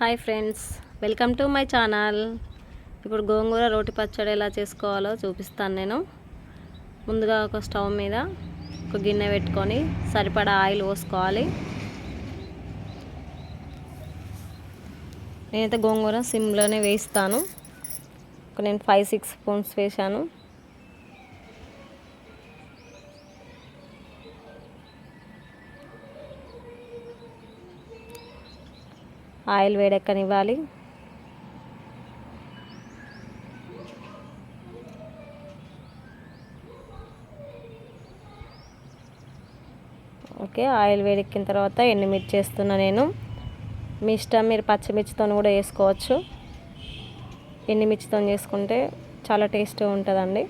Hi friends, welcome to my channel. ఇప్పుడు గోంగూర రోటి పచ్చడి ఎలా చేసుకోవాలో చూపిస్తాను నేను. ముందుగా ఒక స్టవ్ మీద ఒక గిన్నె పెట్టుకొని సరిపడా ఆయిల్ పోసుకోవాలి. నేనైతే గోంగూర సిమ్లోనే వేయిస్తాను. నేను 5-6 స్పూన్స్ వేసాను. ఆయిల్ వేడెక్కనివ్వాలి. ఓకే, ఆయిల్ వేడెక్కిన తర్వాత ఎండుమిర్చి వేస్తున్నా నేను. మీ ఇష్టం, మీరు పచ్చిమిర్చితో కూడా వేసుకోవచ్చు. ఎండుమిర్చితో చేసుకుంటే చాలా టేస్ట్గా ఉంటుందండి.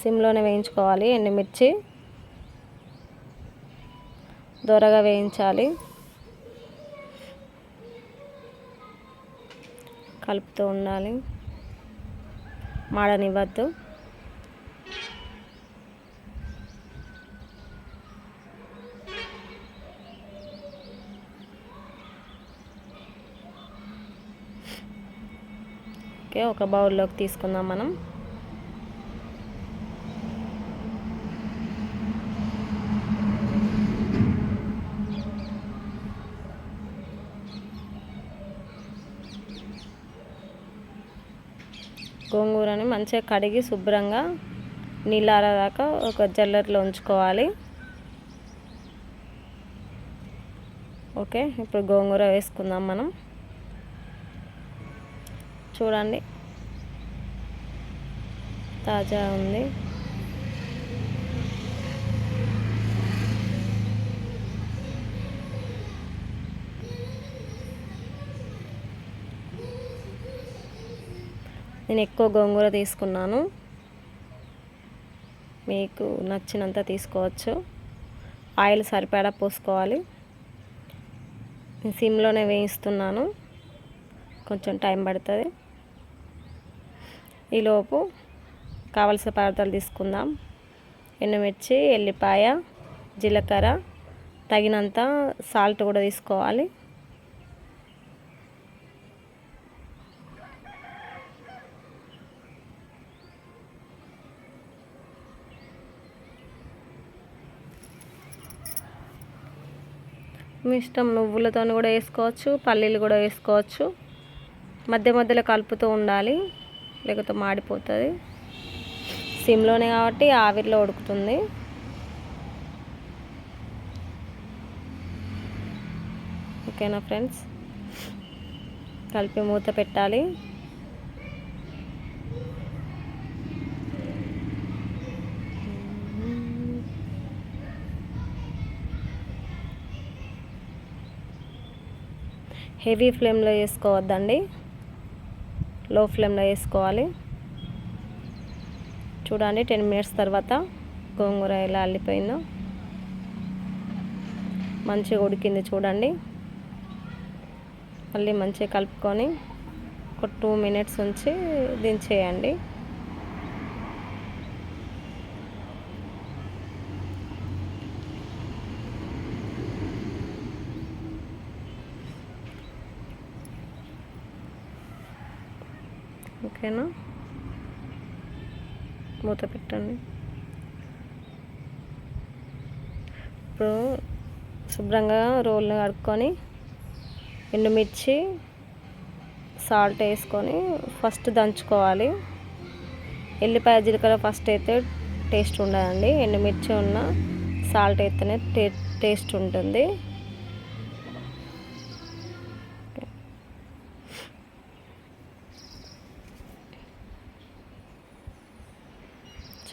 సిమ్లోనే వేయించుకోవాలి. ఎండుమిర్చి దోరగా వేయించాలి. కలుపుతూ ఉండాలి, మాడనివ్వద్దు. ఓకే, ఒక బౌల్లోకి తీసుకుందాం మనం. గోంగూరని మంచిగా కడిగి శుభ్రంగా నీళ్ళారేదాకా ఒక జల్లెడలో ఉంచుకోవాలి. ఓకే, ఇప్పుడు గోంగూర వేసుకుందాం మనం. చూడండి, తాజా ఉంది. నేను ఎక్కువ గోంగూర తీసుకున్నాను, మీకు నచ్చినంత తీసుకోవచ్చు. ఆయిల్ సరిపడా పోసుకోవాలి. నేను సిమ్లోనే వేయిస్తున్నాను, కొంచెం టైం పడుతుంది. ఈలోపు కావలసిన పదార్థాలు తీసుకుందాం. ఎండుమిర్చి, ఎల్లిపాయ, జీలకర్ర, తగినంత సాల్ట్ కూడా తీసుకోవాలి. మీ ఇష్టం, నువ్వులతో కూడా వేసుకోవచ్చు, పల్లీలు కూడా వేసుకోవచ్చు. మధ్య మధ్యలో కలుపుతూ ఉండాలి, లేకపోతే మాడిపోతుంది. సిమ్లోనే కాబట్టి ఆవిరిలో ఉడుకుతుంది. ఓకేనా ఫ్రెండ్స్, కలిపి మూత పెట్టాలి. హెవీ ఫ్లేమ్లో వేసుకోవద్దండి, లో ఫ్లేమ్లో వేసుకోవాలి. చూడండి, 10 మినిట్స్ తర్వాత గోంగూర ఎలా అల్లిపోయిందో, మంచిగా ఉడికింది. చూడండి, మళ్ళీ మంచిగా కలుపుకొని ఒక 2 మినిట్స్ ఉంచి దించేయండి. ఓకేనా, మూత పెట్టండి. ఇప్పుడు శుభ్రంగా రోల్ని కడుక్కొని ఎండుమిర్చి, సాల్ట్ వేసుకొని ఫస్ట్ దంచుకోవాలి. ఎల్లిపాయ, జీలకర్ర ఫస్ట్ అయితే టేస్ట్ ఉండదండి. ఎండుమిర్చి ఉన్న సాల్ట్ అయితేనే టేస్ట్ ఉంటుంది.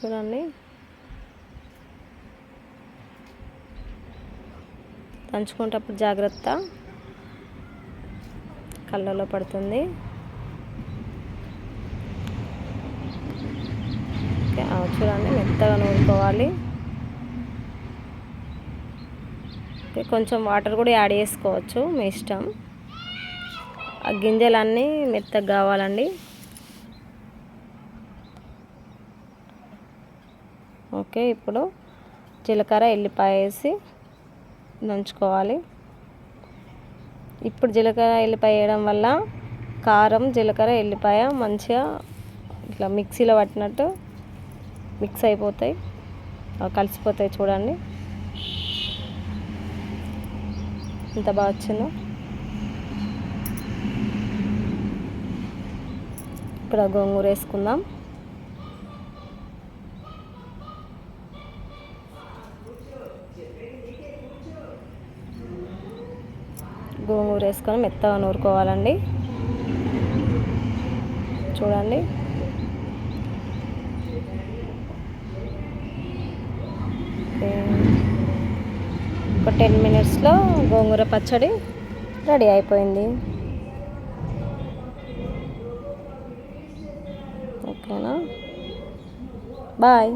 చూడండి, దంచుకునేటప్పుడు జాగ్రత్త, కళ్ళలో పడుతుంది. చూడండి, మెత్తగా నూరుకోవాలి. కొంచెం వాటర్ కూడా యాడ్ చేసుకోవచ్చు, మీ ఇష్టం. ఆ గింజలన్నీ మెత్తగా కావాలండి. ఓకే, ఇప్పుడు జీలకర్ర ఎల్లిపాయ వేసి దంచుకోవాలి. ఇప్పుడు జీలకర్ర ఎల్లిపాయ వేయడం వల్ల కారం జీలకర్ర ఎల్లిపాయ మంచిగా ఇట్లా మిక్సీలో పట్టినట్టు మిక్స్ అయిపోతాయి, కలిసిపోతాయి. చూడండి ఎంత బాగా వచ్చిందో. ఇప్పుడు ఆ గోంగూర వేసుకుందాం. గోంగూర వేసుకొని మెత్తగా నూరుకోవాలండి. చూడండి ఒక 10 మినిట్స్లో గోంగూర పచ్చడి రెడీ అయిపోయింది. ఓకేనా, బాయ్.